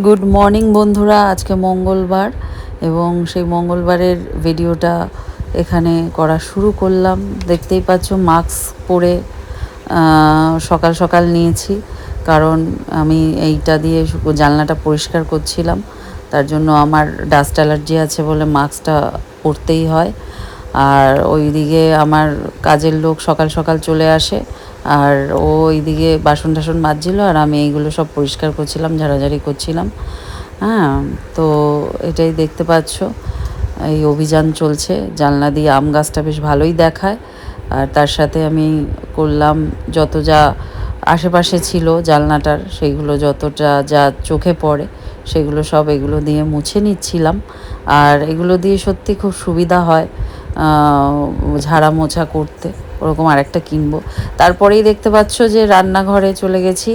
Good morning বন্ধুরা, আজকে মঙ্গলবার এবং সেই মঙ্গলবারের ভিডিওটা এখানে করা শুরু করলাম। দেখতেই পাচ্ছ মাস্ক পরে সকাল সকাল নিয়েছি, কারণ আমি এইটা দিয়ে জানলাটা পরিষ্কার করছিলাম। তার জন্য আমার ডাস্ট অ্যালার্জি আছে বলে মাস্কটা পরতেই হয়। আর ওইদিকে আমার কাজের লোক সকাল সকাল চলে আসে, আর ও এইদিকে বাসন টাসন মাজছিল আর আমি এইগুলো সব পরিষ্কার করছিলাম, ঝাড়াঝাড়ি করছিলাম। হ্যাঁ, তো এটাই দেখতে পাচ্ছ, এই অভিযান চলছে। জানলা দিয়ে আম গাছটা বেশ ভালোই দেখায়। আর তার সাথে আমি করলাম যত যা আশেপাশে ছিল জানলাটার, সেইগুলো যতটা যা চোখে পড়ে সেগুলো সব এগুলো দিয়ে মুছে নিচ্ছিলাম। আর এগুলো দিয়ে সত্যি খুব সুবিধা হয় ঝাড়া মোছা করতে। ওরকম আরেকটা কিনবো। তারপরেই দেখতে পাচ্ছ যে রান্নাঘরে চলে গেছি,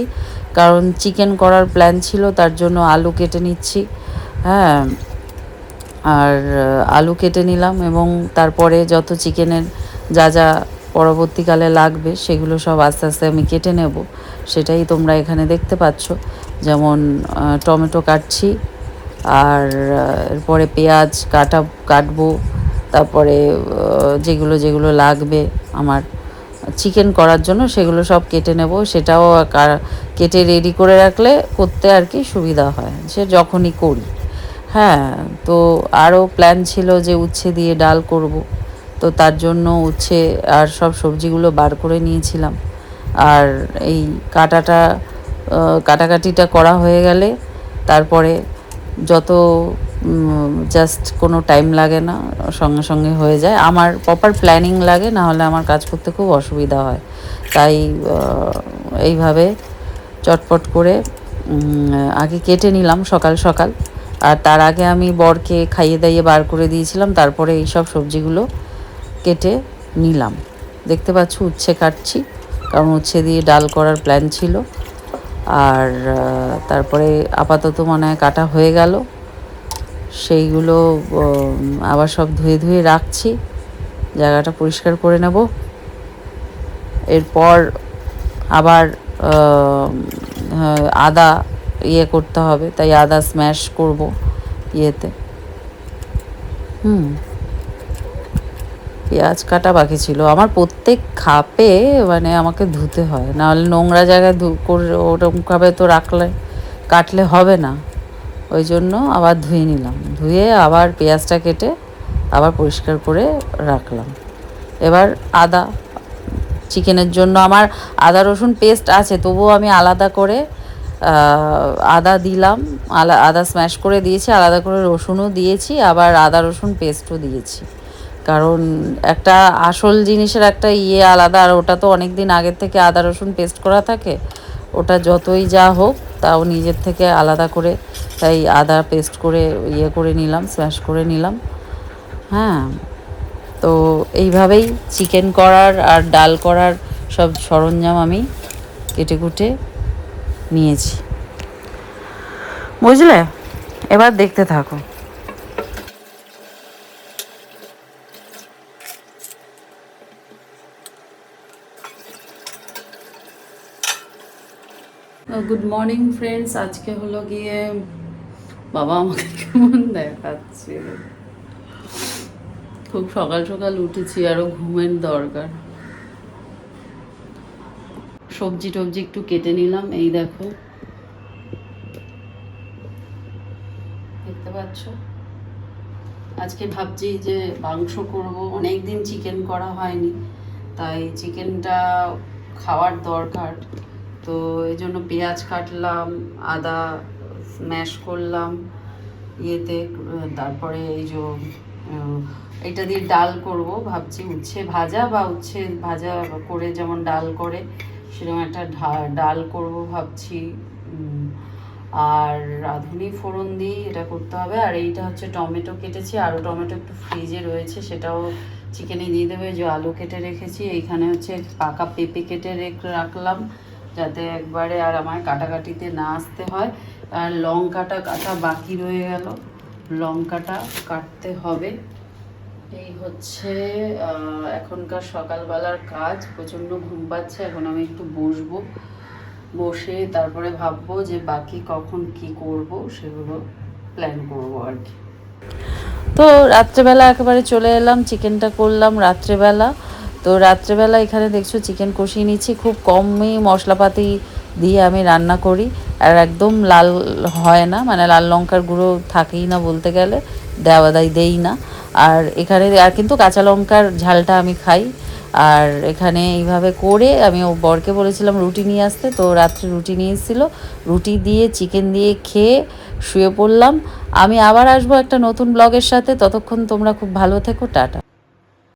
কারণ চিকেন করার প্ল্যান ছিল, তার জন্য আলু কেটে নিচ্ছি। হ্যাঁ, আর আলু কেটে নিলাম এবং তারপরে যত চিকেনের যা যা পরবর্তীকালে লাগবে সেগুলো সব আস্তে আস্তে আমি কেটে নেব। সেটাই তোমরা এখানে দেখতে পাচ্ছ। যেমন টমেটো কাটছি, আর এরপরে পেঁয়াজ কাটবো। তারপরে যেগুলো যেগুলো লাগবে আমার চিকেন করার জন্য সেগুলো সব কেটে নেব। সেটাও কেটে রেডি করে রাখলে করতে আর কি সুবিধা হয়, সে যখনই করি। হ্যাঁ, তো আরও প্ল্যান ছিল যে উচ্ছে দিয়ে ডাল করব, তো তার জন্য উচ্ছে আর সব সবজিগুলো বার করে নিয়েছিলাম। আর এই কাটাকাটিটা করা হয়ে গেলে তারপরে যত জাস্ট কোনো টাইম লাগে না, সঙ্গে সঙ্গে হয়ে যায়। আমার প্রপার প্ল্যানিং লাগে, না হলে আমার কাজ করতে খুব অসুবিধা হয়। তাই এইভাবে চটপট করে আগে কেটে নিলাম সকাল সকাল। আর তার আগে আমি বরকে খাইয়ে দাইয়ে বার করে দিয়েছিলাম, তারপরে এই সব সবজিগুলো কেটে নিলাম। দেখতে পাচ্ছ উচ্ছে কাটছি, কারণ উচ্ছে দিয়ে ডাল করার প্ল্যান ছিল। আর তারপরে আপাতত মনে হয় কাটা হয়ে গেল। সেইগুলো আবার সব ধুয়ে ধুয়ে রাখছি, জায়গাটা পরিষ্কার করে নেব। এরপর আবার আদা করতে হবে, তাই আদা স্ম্যাশ করব ইয়েতে। পেঁয়াজ কাটা বাকি ছিল আমার। প্রত্যেক খাপে মানে আমাকে ধুতে হয়, নাহলে নোংরা জায়গায় ওরকমভাবে তো কাটলে হবে না। ওই জন্য আবার ধুয়ে নিলাম, ধুয়ে আবার পেঁয়াজটা কেটে আবার পরিষ্কার করে রাখলাম। এবার আদা, চিকেনের জন্য আমার আদা রসুন পেস্ট আছে, তবুও আমি আলাদা করে আদা দিলাম, আদা স্ম্যাশ করে দিয়েছি, আলাদা করে রসুনও দিয়েছি, আবার আদা রসুন পেস্টও দিয়েছি। কারণ একটা আসল জিনিসের একটা আলাদা, আর ওটা তো অনেক দিন আগের থেকে আদা রসুন পেস্ট করা থাকে, ওটা যতই যা হোক তাও নিজের থেকে আলাদা করে, তাই আদা পেস্ট করে করে নিলাম, স্ম্যাশ করে নিলাম। হ্যাঁ, তো এইভাবেই চিকেন করার আর ডাল করার সব সরঞ্জাম আমি কেটে কুটে নিয়েছি, বুঝলে? এবার দেখতে থাকো। Good morning friends. আজকে হলো গিয়ে, বাবা আমাকে কেমন দেখাচ্ছে, খুব সকাল সকাল উঠেছি, আরও ঘুমের দরকার। সবজি টবজি একটু কেটে নিলাম, এই দেখো দেখতে পাচ্ছ। আজকে ভাবছি যে মাংস করব, অনেক দিন চিকেন করা হয়নি, তাই চিকেনটা খাওয়ার দরকার। তো এই জন্য পেঁয়াজ কাটলাম, আদা স্ম্যাশ করলাম তারপরে এই যে এটা দিয়ে ডাল করব ভাবছি। উচ্ছে ভাজা বা উচ্ছে ভাজা করে যেমন ডাল করে সেরকম একটা ডাল করব ভাবছি। আর রাঁধুনি ফোড়ন দিয়ে এটা করতে হবে। আর এইটা হচ্ছে টমেটো কেটেছি, আরও টমেটো একটু ফ্রিজে রয়েছে, সেটাও চিকেনে দিয়ে দেবে। যে আলু কেটে রেখেছি, এইখানে হচ্ছে পাকা পেঁপে কেটে রাখলাম, যাতে একবারে আর আমার কাটাকাটিতে না আসতে হয়। আর লঙ্কাটা কাটা বাকি রয়ে গেল, লঙ্কাটা কাটতে হবে। এই হচ্ছে এখনকার সকালবেলার কাজ। প্রচণ্ড ঘুম পাচ্ছে, এখন আমি একটু বসবো। বসে তারপরে ভাববো যে বাকি কখন কি করব, সেগুলো প্ল্যান করবো আর কি। তো রাত্রেবেলা একেবারে চলে এলাম, চিকেনটা করলাম রাত্রেবেলা। তো রাত্রেবেলা এখানে দেখছো চিকেন কষিয়ে নিচ্ছি, খুব কমই মশলাপাতি দিয়ে আমি রান্না করি, আর একদম লাল হয় না, মানে লাল লঙ্কার গুঁড়ো থাকেই না বলতে গেলে, দেই না। আর এখানে আর কিন্তু কাঁচা লঙ্কার ঝালটা আমি খাই। আর এখানে এইভাবে করে আমি ও বরকে বলেছিলাম রুটি নিয়ে আসতে, তো রাত্রে রুটি নিয়ে এসেছিলো, রুটি দিয়ে চিকেন দিয়ে খেয়ে শুয়ে পড়লাম। আমি আবার আসবো একটা নতুন ব্লগের সাথে, ততক্ষণ তোমরা খুব ভালো থেকো, টাটা।